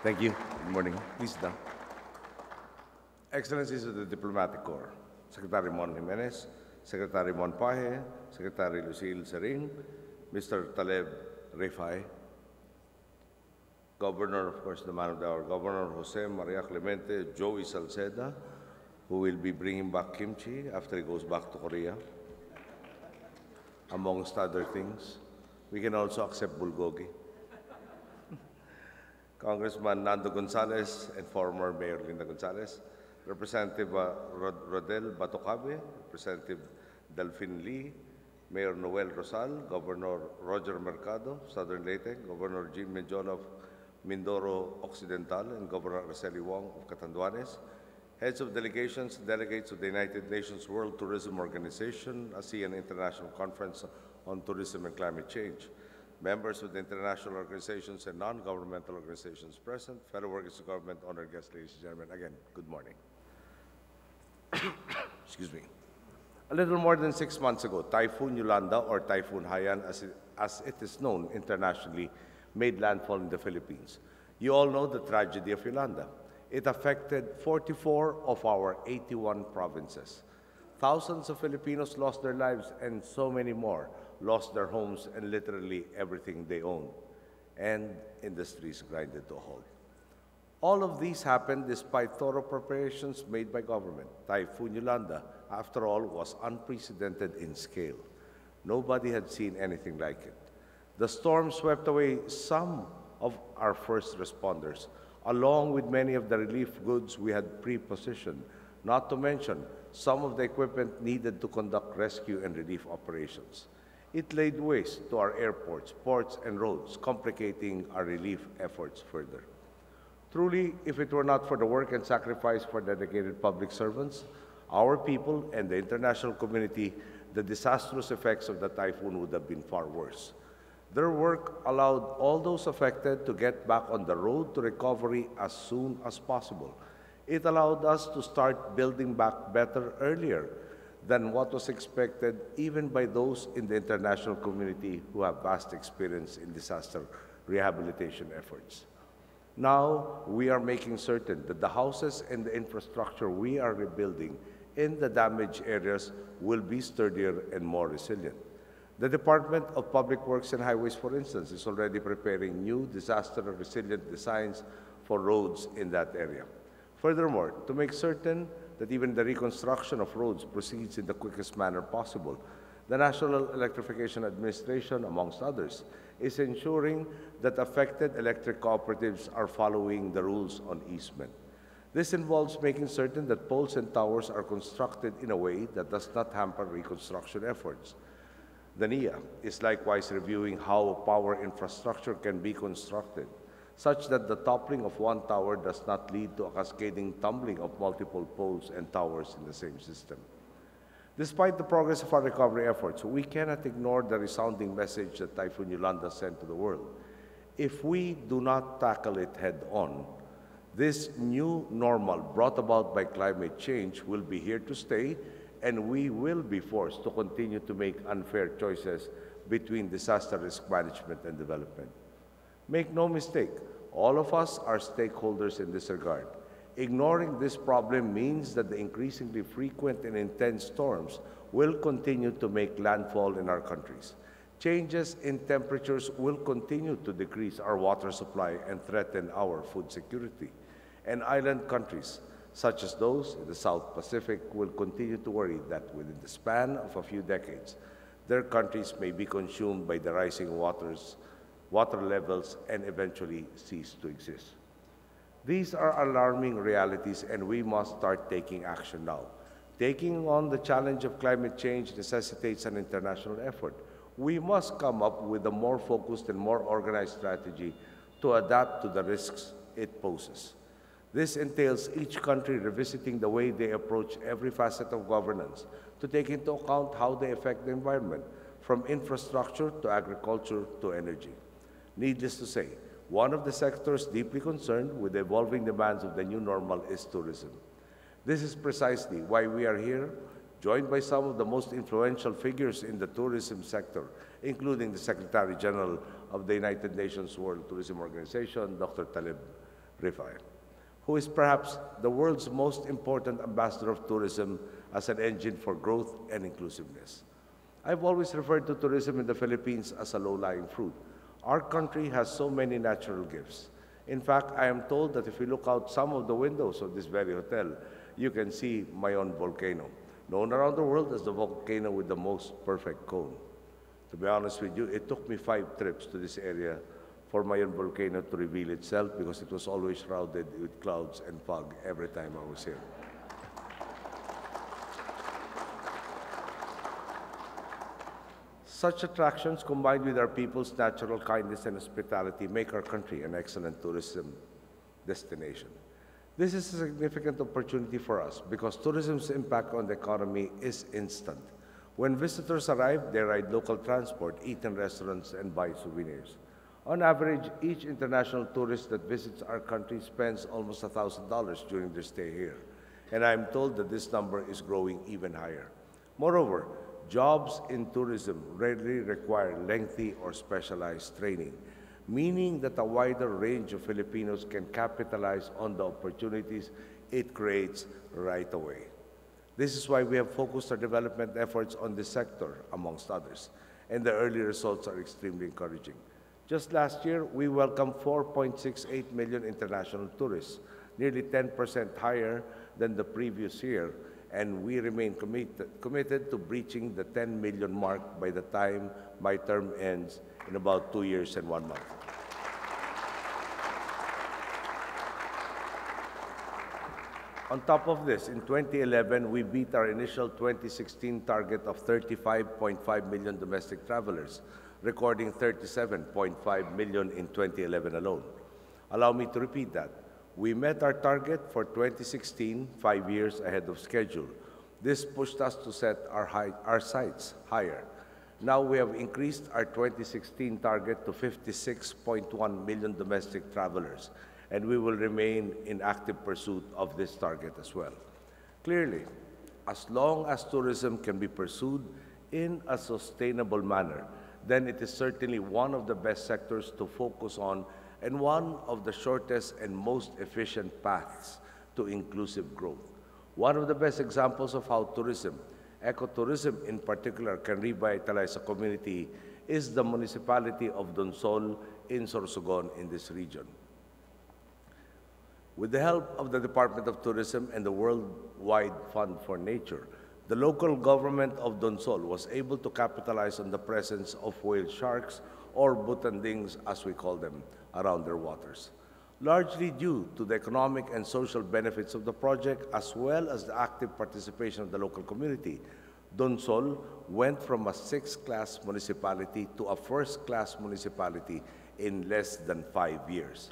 Thank you. Good morning. Please sit down. Excellencies of the Diplomatic Corps, Secretary Mon Jimenez, Secretary Mon Paje, Secretary Lucille Sering, Mr. Taleb Rifai, Governor, of course, the man of the hour, Governor Jose Maria Clemente Joey Salceda, who will be bringing back kimchi after he goes back to Korea, amongst other things. We can also accept bulgogi. Congressman Nando Gonzales and former Mayor Linda Gonzales, Representative Rodel Batocabe, Representative Delphine Lee, Mayor Noel Rosal, Governor Roger Mercado, Southern Leyte, Governor Jim Medjon of Mindoro Occidental, and Governor Araceli Wong of Catanduanes, heads of delegations, delegates of the United Nations World Tourism Organization, ASEAN International Conference on Tourism and Climate Change, members of the international organizations and non-governmental organizations present, fellow workers of government, honored guests, ladies and gentlemen, again, good morning. Excuse me. A little more than 6 months ago, Typhoon Yolanda, or Typhoon Haiyan as it is known internationally, made landfall in the Philippines. You all know the tragedy of Yolanda. It affected 44 of our 81 provinces. Thousands of Filipinos lost their lives, and so many more lost their homes and literally everything they owned, and industries grinded to a halt. All of these happened despite thorough preparations made by government. Typhoon Yolanda, after all, was unprecedented in scale. Nobody had seen anything like it. The storm swept away some of our first responders, along with many of the relief goods we had pre-positioned, not to mention some of the equipment needed to conduct rescue and relief operations. It laid waste to our airports, ports, and roads, complicating our relief efforts further. Truly, if it were not for the work and sacrifice for dedicated public servants, our people, and the international community, the disastrous effects of the typhoon would have been far worse. Their work allowed all those affected to get back on the road to recovery as soon as possible. It allowed us to start building back better earlier than what was expected even by those in the international community who have vast experience in disaster rehabilitation efforts. Now, we are making certain that the houses and the infrastructure we are rebuilding in the damaged areas will be sturdier and more resilient. The Department of Public Works and Highways, for instance, is already preparing new disaster-resilient designs for roads in that area. Furthermore, to make certain that even the reconstruction of roads proceeds in the quickest manner possible, the National Electrification Administration, amongst others, is ensuring that affected electric cooperatives are following the rules on easement. This involves making certain that poles and towers are constructed in a way that does not hamper reconstruction efforts. The NEA is likewise reviewing how power infrastructure can be constructed, such that the toppling of one tower does not lead to a cascading tumbling of multiple poles and towers in the same system. Despite the progress of our recovery efforts, we cannot ignore the resounding message that Typhoon Yolanda sent to the world. If we do not tackle it head-on, this new normal brought about by climate change will be here to stay, and we will be forced to continue to make unfair choices between disaster risk management and development. Make no mistake, all of us are stakeholders in this regard. Ignoring this problem means that the increasingly frequent and intense storms will continue to make landfall in our countries. Changes in temperatures will continue to decrease our water supply and threaten our food security. And island countries, such as those in the South Pacific, will continue to worry that within the span of a few decades, their countries may be consumed by the rising water levels and eventually cease to exist. These are alarming realities, and we must start taking action now. Taking on the challenge of climate change necessitates an international effort. We must come up with a more focused and more organized strategy to adapt to the risks it poses. This entails each country revisiting the way they approach every facet of governance to take into account how they affect the environment, from infrastructure to agriculture to energy. Needless to say, one of the sectors deeply concerned with the evolving demands of the new normal is tourism. This is precisely why we are here, joined by some of the most influential figures in the tourism sector, including the Secretary General of the United Nations World Tourism Organization, Dr. Taleb Rifai, who is perhaps the world's most important ambassador of tourism as an engine for growth and inclusiveness. I've always referred to tourism in the Philippines as a low-lying fruit. Our country has so many natural gifts. In fact, I am told that if you look out some of the windows of this very hotel, you can see Mayon volcano, known around the world as the volcano with the most perfect cone. To be honest with you, it took me 5 trips to this area for Mayon volcano to reveal itself because it was always shrouded with clouds and fog every time I was here. Such attractions, combined with our people's natural kindness and hospitality, make our country an excellent tourism destination. This is a significant opportunity for us because tourism's impact on the economy is instant. When visitors arrive, they ride local transport, eat in restaurants, and buy souvenirs. On average, each international tourist that visits our country spends almost $1,000 during their stay here, and I'm told that this number is growing even higher. Moreover, jobs in tourism rarely require lengthy or specialized training, meaning that a wider range of Filipinos can capitalize on the opportunities it creates right away. This is why we have focused our development efforts on this sector, amongst others, and the early results are extremely encouraging. Just last year, we welcomed 4.68 million international tourists, nearly 10% higher than the previous year, and we remain committed to breaching the 10 million mark by the time my term ends in about 2 years and 1 month. On top of this, in 2011, we beat our initial 2016 target of 35.5 million domestic travelers, recording 37.5 million in 2011 alone. Allow me to repeat that. We met our target for 2016 5 years ahead of schedule. This pushed us to set our sights higher. Now we have increased our 2016 target to 56.1 million domestic travelers, and we will remain in active pursuit of this target as well. Clearly, as long as tourism can be pursued in a sustainable manner, then it is certainly one of the best sectors to focus on and one of the shortest and most efficient paths to inclusive growth. One of the best examples of how tourism, ecotourism in particular, can revitalize a community is the municipality of Donsol in Sorsogon in this region. With the help of the Department of Tourism and the Worldwide Fund for Nature, the local government of Donsol was able to capitalize on the presence of whale sharks, or butandings as we call them, around their waters. Largely due to the economic and social benefits of the project, as well as the active participation of the local community, Donsol went from a 6th-class municipality to a 1st-class municipality in less than 5 years.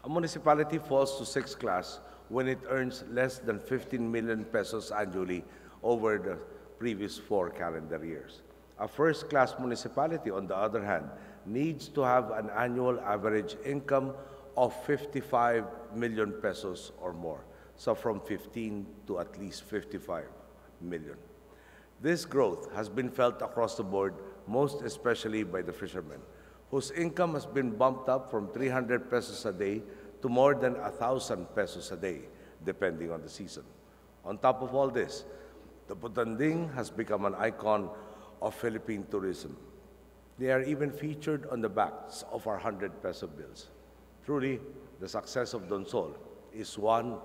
A municipality falls to 6th class when it earns less than 15 million pesos annually over the previous 4 calendar years. A 1st-class municipality, on the other hand, needs to have an annual average income of 55 million pesos or more, so from 15 to at least 55 million. This growth has been felt across the board, most especially by the fishermen, whose income has been bumped up from 300 pesos a day to more than 1,000 pesos a day, depending on the season. On top of all this, the butanding has become an icon of Philippine tourism. They are even featured on the backs of our 100-peso bills. Truly, the success of Donsol is one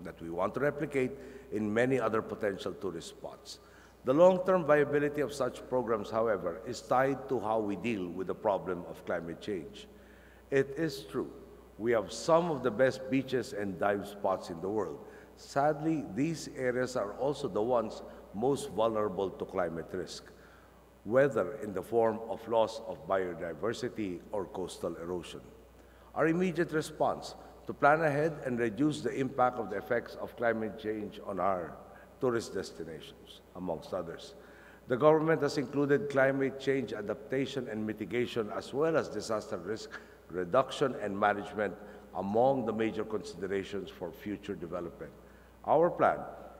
that we want to replicate in many other potential tourist spots. The long-term viability of such programs, however, is tied to how we deal with the problem of climate change. It is true, we have some of the best beaches and dive spots in the world. Sadly, these areas are also the ones most vulnerable to climate risk, whether in the form of loss of biodiversity or coastal erosion. Our immediate response to plan ahead and reduce the impact of the effects of climate change on our tourist destinations, amongst others. The government has included climate change adaptation and mitigation, as well as disaster risk reduction and management among the major considerations for future development. Our plan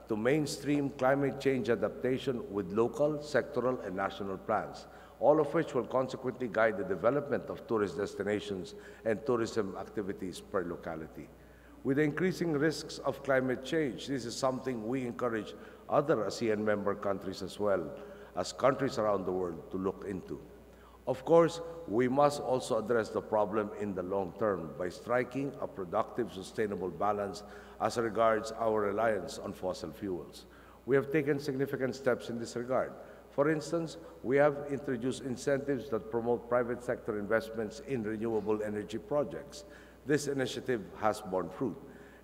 to mainstream climate change adaptation with local, sectoral, and national plans, all of which will consequently guide the development of tourist destinations and tourism activities per locality. With the increasing risks of climate change, this is something we encourage other ASEAN member countries as well as countries around the world to look into. Of course, we must also address the problem in the long term by striking a productive, sustainable balance as regards our reliance on fossil fuels. We have taken significant steps in this regard. For instance, we have introduced incentives that promote private sector investments in renewable energy projects. This initiative has borne fruit.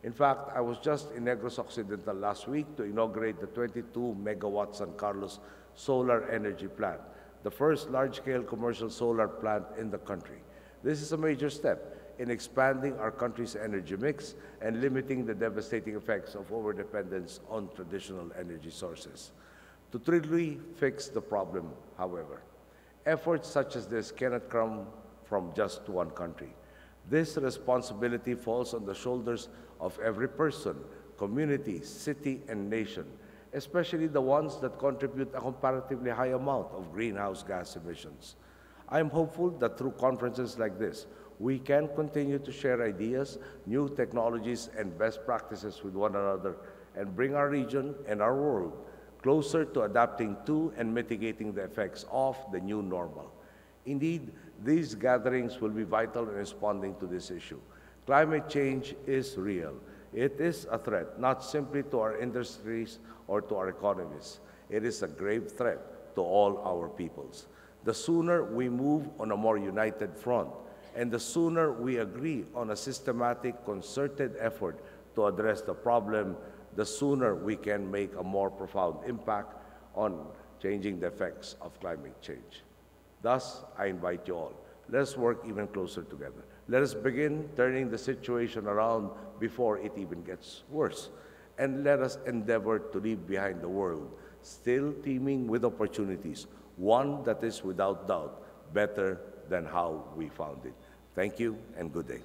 In fact, I was just in Negros Occidental last week to inaugurate the 22 megawatt San Carlos solar energy plant, the first large-scale commercial solar plant in the country. This is a major step in expanding our country's energy mix and limiting the devastating effects of overdependence on traditional energy sources. To truly fix the problem, however, efforts such as this cannot come from just one country. This responsibility falls on the shoulders of every person, community, city, and nation, especially the ones that contribute a comparatively high amount of greenhouse gas emissions. I am hopeful that through conferences like this, we can continue to share ideas, new technologies, and best practices with one another and bring our region and our world closer to adapting to and mitigating the effects of the new normal. Indeed, these gatherings will be vital in responding to this issue. Climate change is real. It is a threat, not simply to our industries or to our economies. It is a grave threat to all our peoples. The sooner we move on a more united front, and the sooner we agree on a systematic, concerted effort to address the problem, the sooner we can make a more profound impact on changing the effects of climate change. Thus, I invite you all, let us work even closer together. Let us begin turning the situation around before it even gets worse. And let us endeavor to leave behind the world still teeming with opportunities, one that is without doubt better than how we found it. Thank you and good day.